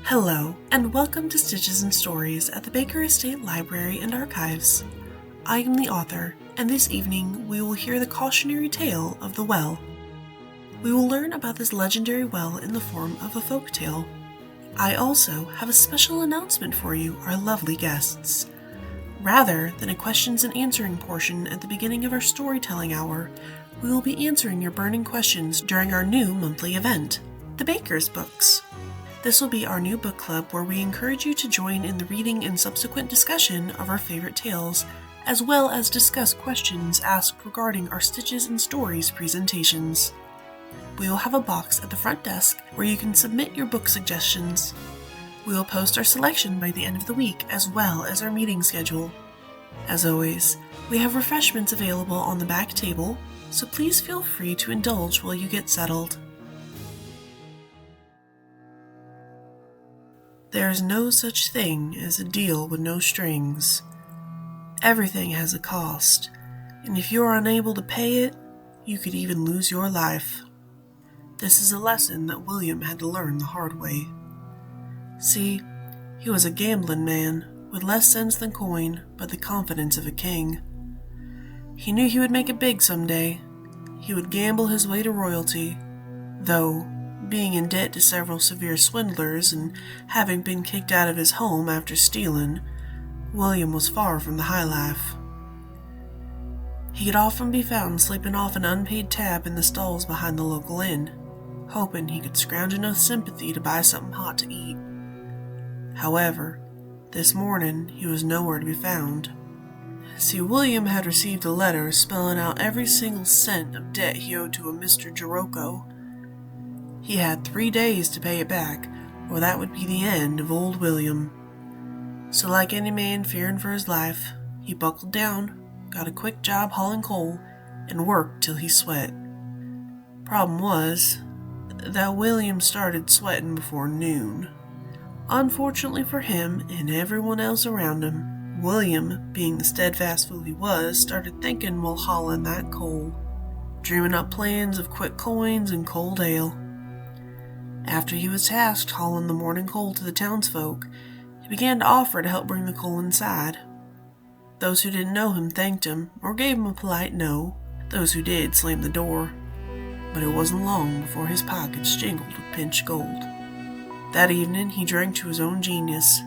Hello, and welcome to Stitches and Stories at the Baker Estate Library and Archives. I am the author, and this evening we will hear the cautionary tale of the well. We will learn about this legendary well in the form of a folk tale. I also have a special announcement for you, our lovely guests. Rather than a questions and answering portion at the beginning of our storytelling hour, we will be answering your burning questions during our new monthly event, the Baker's Books. This will be our new book club where we encourage you to join in the reading and subsequent discussion of our favorite tales, as well as discuss questions asked regarding our Stitches and Stories presentations. We will have a box at the front desk where you can submit your book suggestions. We will post our selection by the end of the week, as well as our meeting schedule. As always, we have refreshments available on the back table, so please feel free to indulge while you get settled. There is no such thing as a deal with no strings. Everything has a cost, and if you are unable to pay it, you could even lose your life. This is a lesson that William had to learn the hard way. See, he was a gambling man, with less sense than coin, but the confidence of a king. He knew he would make it big someday. He would gamble his way to royalty, though being in debt to several severe swindlers and having been kicked out of his home after stealing, William was far from the high life. He could often be found sleeping off an unpaid tab in the stalls behind the local inn, hoping he could scrounge enough sympathy to buy something hot to eat. However, this morning he was nowhere to be found. See, William had received a letter spelling out every single cent of debt he owed to a Mr. Jiroko. He had 3 days to pay it back, or that would be the end of old William. So like any man fearing for his life, he buckled down, got a quick job hauling coal, and worked till he sweat. Problem was that William started sweating before noon. Unfortunately for him and everyone else around him, William, being the steadfast fool he was, started thinking while hauling that coal, dreaming up plans of quick coins and cold ale. After he was tasked hauling the morning coal to the townsfolk, he began to offer to help bring the coal inside. Those who didn't know him thanked him, or gave him a polite no. Those who did slammed the door. But it wasn't long before his pockets jingled with pinched gold. That evening he drank to his own genius.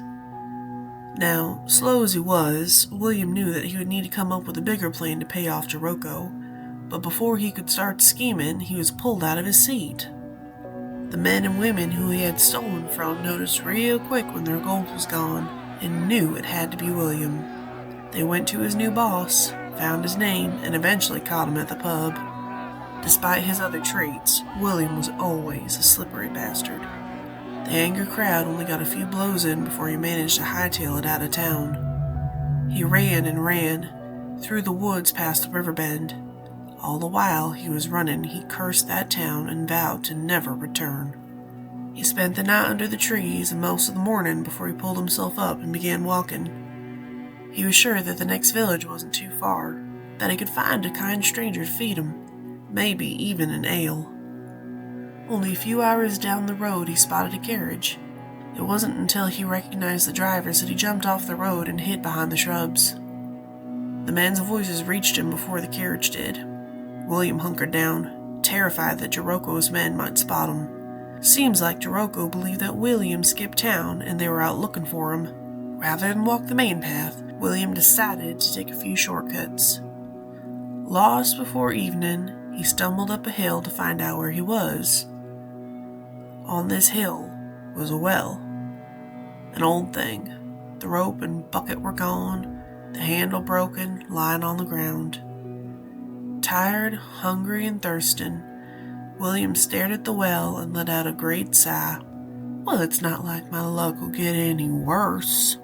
Now, slow as he was, William knew that he would need to come up with a bigger plan to pay off Jiroko, but before he could start scheming, he was pulled out of his seat. The men and women who he had stolen from noticed real quick when their gold was gone, and knew it had to be William. They went to his new boss, found his name, and eventually caught him at the pub. Despite his other traits, William was always a slippery bastard. The angry crowd only got a few blows in before he managed to hightail it out of town. He ran and ran, through the woods past the river bend. All the while he was running, he cursed that town and vowed to never return. He spent the night under the trees and most of the morning before he pulled himself up and began walking. He was sure that the next village wasn't too far, that he could find a kind stranger to feed him, maybe even an ale. Only a few hours down the road he spotted a carriage. It wasn't until he recognized the drivers that he jumped off the road and hid behind the shrubs. The men's voices reached him before the carriage did. William hunkered down, terrified that Jiroko's men might spot him. Seems like Jiroko believed that William skipped town and they were out looking for him. Rather than walk the main path, William decided to take a few shortcuts. Lost before evening, he stumbled up a hill to find out where he was. On this hill was a well. An old thing. The rope and bucket were gone, the handle broken, lying on the ground. Tired, hungry, and thirsting, William stared at the well and let out a great sigh. Well, it's not like my luck will get any worse.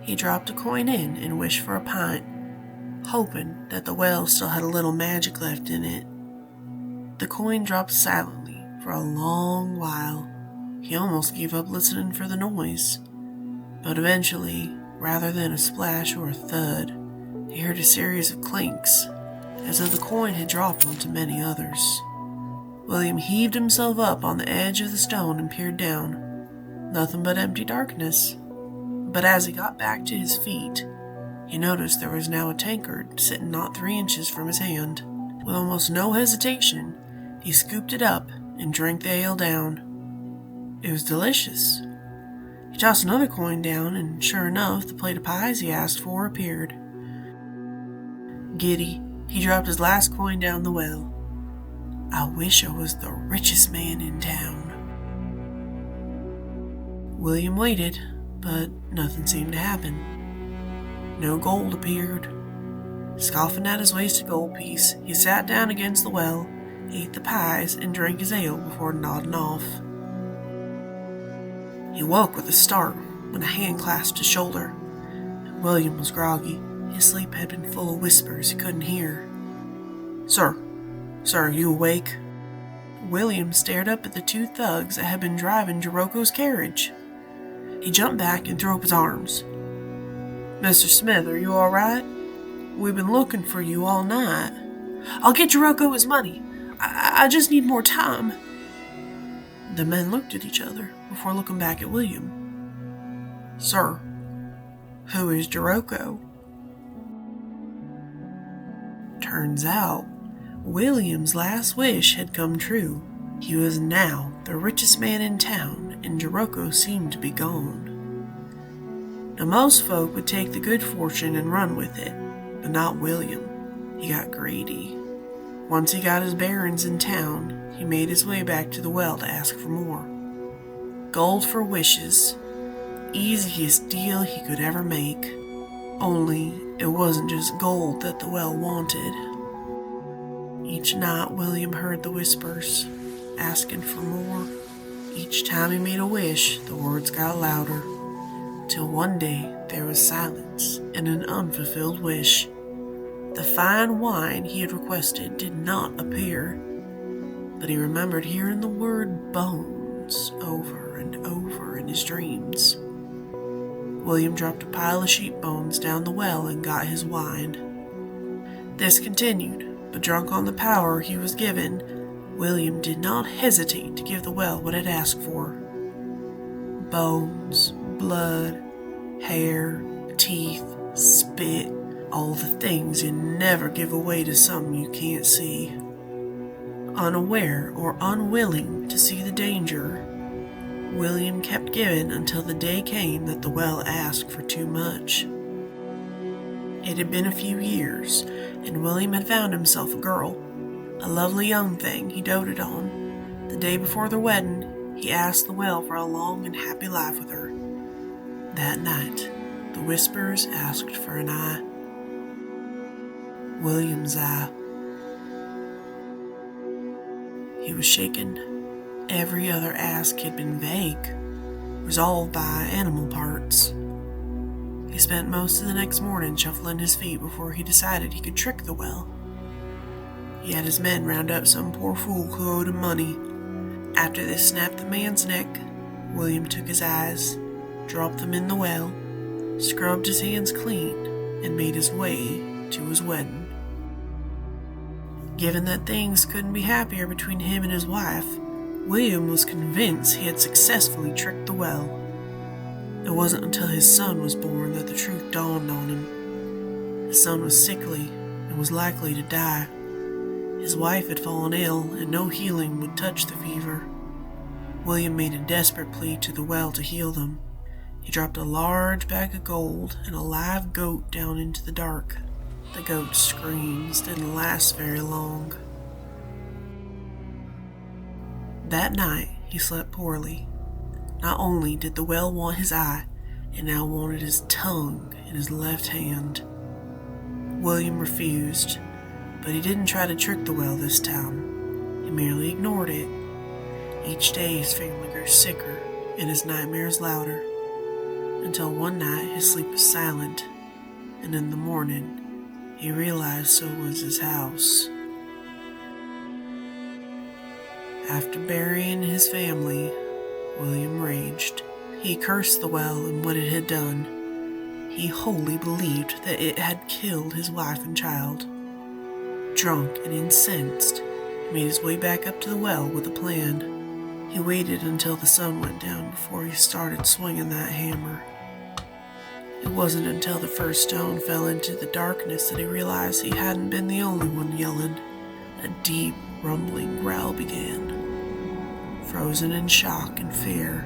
He dropped a coin in and wished for a pint, hoping that the well still had a little magic left in it. The coin dropped silently for a long while. He almost gave up listening for the noise. But eventually, rather than a splash or a thud, he heard a series of clinks, as though the coin had dropped onto many others. William heaved himself up on the edge of the stone and peered down. Nothing but empty darkness. But as he got back to his feet, he noticed there was now a tankard sitting not 3 inches from his hand. With almost no hesitation, he scooped it up and drank the ale down. It was delicious. He tossed another coin down, and sure enough, the plate of pies he asked for appeared. Giddy, he dropped his last coin down the well. I wish I was the richest man in town. William waited, but nothing seemed to happen. No gold appeared. Scoffing at his wasted gold piece, he sat down against the well, ate the pies, and drank his ale before nodding off. He woke with a start when a hand clasped his shoulder. William was groggy. His sleep had been full of whispers he couldn't hear. Sir, are you awake?" William stared up at the 2 thugs that had been driving Jiroko's carriage. He jumped back and threw up his arms. "Mr. Smith, are you all right? We've been looking for you all night." "I'll get Jiroko his money. I just need more time." The men looked at each other before looking back at William. "Sir, who is Jiroko?" Turns out, William's last wish had come true. He was now the richest man in town, and Jiroko seemed to be gone. Now most folk would take the good fortune and run with it, but not William. He got greedy. Once he got his bearings in town, he made his way back to the well to ask for more. Gold for wishes. Easiest deal he could ever make. Only it wasn't just gold that the well wanted. Each night William heard the whispers, asking for more. Each time he made a wish, the words got louder. Till one day there was silence and an unfulfilled wish. The fine wine he had requested did not appear, but he remembered hearing the word bones over and over in his dreams. William dropped a pile of sheep bones down the well and got his wine. This continued, but drunk on the power he was given, William did not hesitate to give the well what it asked for. Bones, blood, hair, teeth, spit, all the things you never give away to something you can't see. Unaware or unwilling to see the danger, William kept giving until the day came that the well asked for too much. It had been a few years, and William had found himself a girl, a lovely young thing he doted on. The day before their wedding, he asked the well for a long and happy life with her. That night, the whispers asked for an eye. William's eye. He was shaken. Every other ask had been vague, resolved by animal parts. He spent most of the next morning shuffling his feet before he decided he could trick the well. He had his men round up some poor fool who owed him money. After they snapped the man's neck, William took his eyes, dropped them in the well, scrubbed his hands clean, and made his way to his wedding. Given that things couldn't be happier between him and his wife, William was convinced he had successfully tricked the well. It wasn't until his son was born that the truth dawned on him. His son was sickly and was likely to die. His wife had fallen ill, and no healing would touch the fever. William made a desperate plea to the well to heal them. He dropped a large bag of gold and a live goat down into the dark. The goat's screams didn't last very long. That night, he slept poorly. Not only did the well want his eye, it now wanted his tongue in his left hand. William refused, but he didn't try to trick the well this time. He merely ignored it. Each day his family grew sicker and his nightmares louder, until one night his sleep was silent, and in the morning he realized so was his house. After burying his family, William raged. He cursed the well and what it had done. He wholly believed that it had killed his wife and child. Drunk and incensed, he made his way back up to the well with a plan. He waited until the sun went down before he started swinging that hammer. It wasn't until the first stone fell into the darkness that he realized he hadn't been the only one yelling. A deep, rumbling growl began. Frozen in shock and fear,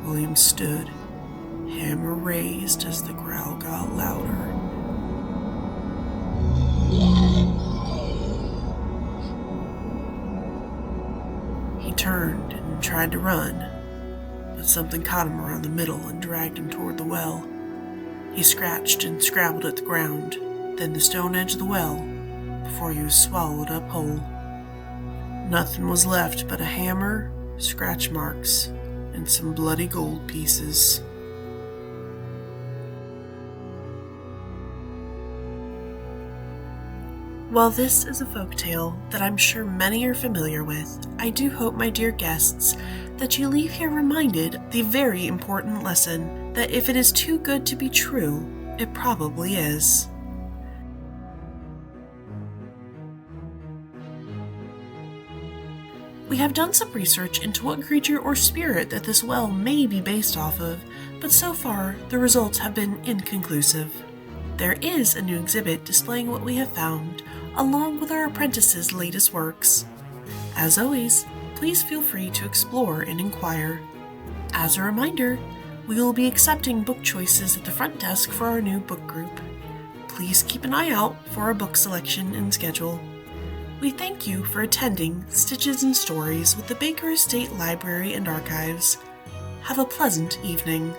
William stood, hammer raised as the growl got louder. He turned and tried to run, but something caught him around the middle and dragged him toward the well. He scratched and scrabbled at the ground, then the stone edge of the well, before he was swallowed up whole. Nothing was left but a hammer, scratch marks, and some bloody gold pieces. While this is a folktale that I'm sure many are familiar with, I do hope, my dear guests, that you leave here reminded of the very important lesson that if it is too good to be true, it probably is. We have done some research into what creature or spirit that this well may be based off of, but so far the results have been inconclusive. There is a new exhibit displaying what we have found, along with our apprentice's latest works. As always, please feel free to explore and inquire. As a reminder, we will be accepting book choices at the front desk for our new book group. Please keep an eye out for our book selection and schedule. We thank you for attending Stitches and Stories with the Baker Estate Library and Archives. Have a pleasant evening.